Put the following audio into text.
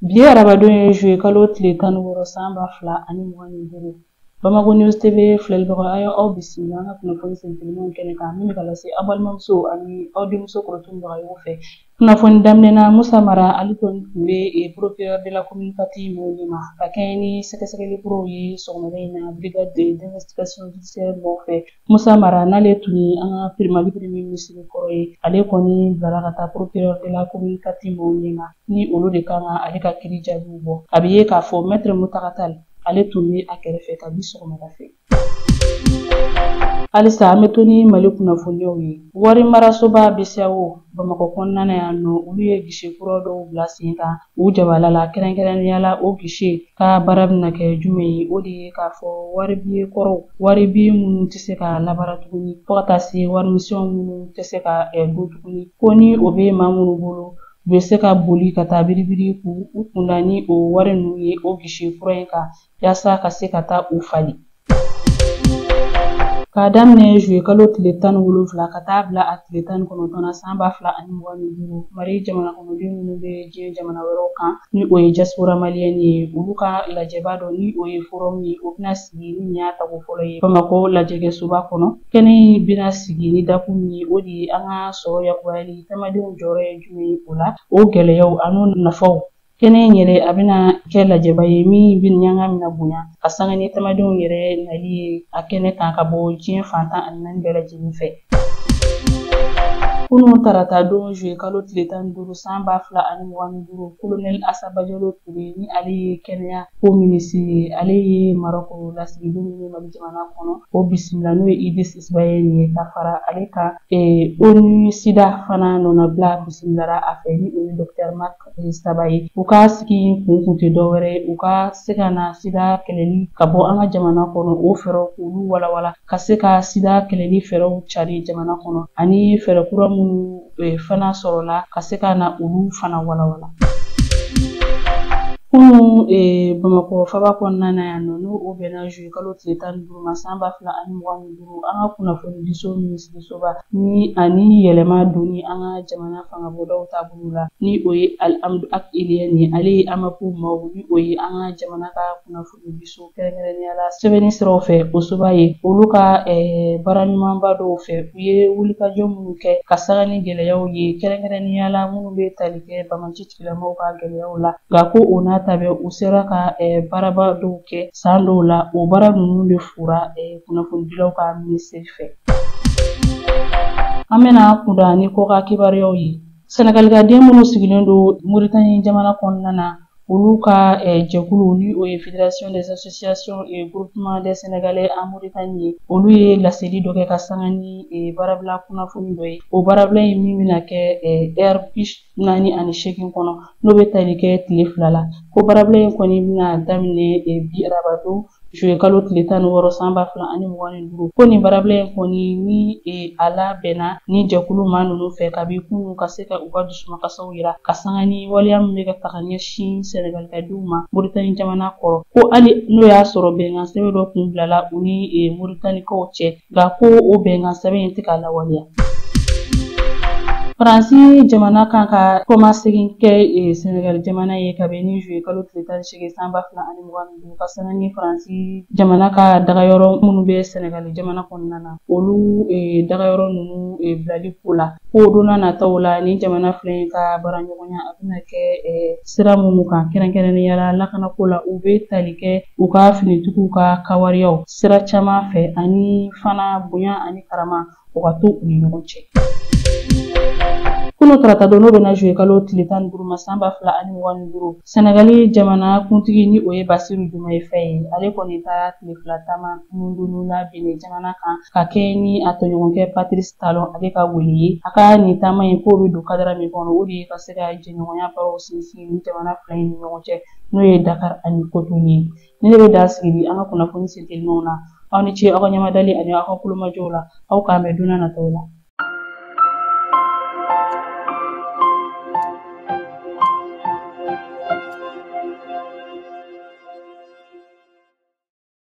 Bi arabadon ye juye kalo tile 16 san 2025 Bamako News TV filɛlibaga a y'aw bisimila an ka kunnafoni sentelima kɛnɛ kan min bɛ ka lase aw balimamuso ani aw denmuso kɔrɔtunbagaw fɛ. Kunnafoni daminɛna Musa Mara ale kɔni tun bɛ procureur de la communicative mɔgɔw ma ka kɛɲɛ ni sɛgɛsɛgɛli kuraw ye sɔgɔmada in na brigade d'investigation judiciaire mɔgɔw fɛ. Musa Mara n'ale tun ye an ka Mali premier ministre kɔrɔ ye ale kɔni bilara ka taa procureur de la communicative mɔgɔw ma ni olu de kan ka ale ka kiiri jaabiw bɔ. A bɛ ye k'a fɔ maître Mutakata Tall ale tun bɛ a kɛrɛfɛ kabi sɔgɔmada fɛ. Halisa an bɛ to ni Mali kunnafoniyaw ye. Wari marasoba BCEAO Bamakɔ kɔnɔna na yan nɔ olu ye guichet kura dɔw bila sen kan u jabala la kɛrɛnkɛrɛnnenya la o guichet ka baara bɛna kɛ jumɛn ye o de ye k'a fɔ wari billet kɔrɔw wari billet minnu tɛ se ka labara tuguni fo ka taa se warimisɛn minnu tɛ se ka don tuguni ko ni o bɛ maa minnu bolo u bɛ se ka boli ka taa biribiri u kunda ni o wari ninnu ye o guichet kura in kan yaasa ka se ka taa u fali. K'a daminɛ juye kalo tile 17 ka taa bila a tile 19 san 2025 Mali jamana kɔnɔden minnu bɛ diɲɛ jamana wɛrɛw kan ni o ye diaspora malienne ye olu ka lajɛba dɔ ni o ye forum ye o bɛna sigi ni nin y'a tako fɔlɔ ye Bamakɔ lajɛgɛsoba kɔnɔ. Kɛnɛ in bɛna sigi ni dakun min ye o de ye an ka sɔrɔ yakubayali tamadenw jɔyɔrɔ ye jumɛn ye o la o gɛlɛyaw ani nafaw. Kɛnɛ in yɛrɛ a bɛna kɛ lajɛba ye min bɛ ɲanga mina bonya ka sanga ni tamadenw yɛrɛ nali ye a kɛnɛ kan ka bɔ diɲɛ fantan ani naani bɛɛ lajɛlen fɛ. Kunun tarata don juye kalo tile 15 san 2025 colonel Asaba Jalo Ture ni ale ye kɛnɛya ko minisiri ye ale ye Marɔku lasigidenw ye Mali jamana kɔnɔ o bisimila n'o ye Idris Ismaël ye ka fara ale kan ONU SIDA fana nɔnabila bisimilara a fɛ ni o ye Dr Mark Saba ye u ka sigi kun tɛ dɔwɛrɛ u ka se ka na SIDA kɛlɛli ka bɔ an ka jamana kɔnɔ o fɛɛrɛw k'olu walawala ka se ka SIDA kɛlɛli fɛɛrɛw cari jamana kɔnɔ ani fɛɛrɛ kura minnu fana sɔrɔla ka se ka na olu fana walawala. Kunun Bamakɔ faba kɔnɔna na yan nɔ n'o o bɛnna juye kalo tile 15 ma san 2025 an ka kunnafoni diso minisirisoba ni ani yɛlɛma donni an ka jamana fangabɔdaw taabolo la ni o ye Alhamdu Akiliyɛni ye ale ye Amapu Mawu ni o ye an ka jamana ka kunnafoni diso kɛrɛnkɛrɛnnenya la sɛbɛnni siraw fɛ o soba ye olu ka baara ɲumanba dɔw fɛ u ye wulikajɔ minnu kɛ ka saga ni gɛlɛyaw ye kɛrɛnkɛrɛnnenya la minnu bɛ tali kɛ Bangaci tigilamɔgɔw ka gɛlɛyaw la nka ko o n'a tabɛ u sera ka baaraba dɔw kɛ san dɔw la o baara ninnu de fura kunnafonidilaw ka minisiri fɛ. An bɛna kunda ni kɔka kibaruyaw ye. Sɛnɛgalikaden minnu sigilen don Moritani jamana kɔnɔna na olu ka jɛkulu ni o ye Fédération des associations et groupements des Sénégalais en Mauritanie ye olu ye laseli dɔ kɛ ka sanga ni baarabila kunnafoni dɔ ye o baarabila in min bɛna kɛ R48 kɔnɔ n'o bɛ tali kɛ tile 2 la ko baarabila in kɔni bɛna daminɛ bi arabadon juye kalo tile 16 san 2025 ko nin baarabila in kɔni ni a labɛnna ni jɛkulu maa ninnu fɛ kabi kunun ka se ka u ka dusumakasaw yira ka sanga ni waleya min bɛ ka taga ɲɛsin Sɛnɛgalikadenw ma Moritani jamana kɔrɔ ko hali n'o y'a sɔrɔ bɛnkan sɛbɛn dɔ kun bilala u ni Moritanikaw cɛ nka ko o bɛnkan sɛbɛn in tɛ ka lawaleya. Faransi jamana kan ka kɔmasegin kɛ Sɛnɛgali jamana ye kabini ni juye kalo tile 18 san 2025 ka sanga ni Faransi jamana ka dagayɔrɔ minnu bɛ Sɛnɛgali jamana kɔnɔna na olu dagayɔrɔ ninnu bilali ko la ko donna nataw la ni jamana filɛ ka baaraɲɔgɔnya a bɛna kɛ sira minnu kan kɛrɛnkɛrɛnnenya la lakanako la u bɛ tali kɛ u ka finitigiw ka kawariyaw sira caman fɛ ani fana bonya ani karama o ka to u ni ɲɔgɔn cɛ. Kunun tarata don n'o bɛna juye kalo tile 15 ma san 2025 Sɛnɛgali jamana kuntigi ni o ye Basiru Jumaye Faye ye ale kɔni ta tile 2 taama kunundonna la Benin jamana kan ka kɛ ni a tɔɲɔgɔnkɛ Patrice Talon ale ka wele ye a ka nin taama in k'o bɛ don kadara min kɔnɔ o de ye ka se ka jɛɲɔgɔnya baaraw sinsin ni jamana fila in ni ɲɔgɔn cɛ n'o ye Dakar ani Cotonou ye. Ni ne bɛ da sigi an ka kunnafoni sentelimaw na aw ni ce aw ka ɲamadali ani aw ka kulomajɔw la aw k'an bɛn don n'a nataw la.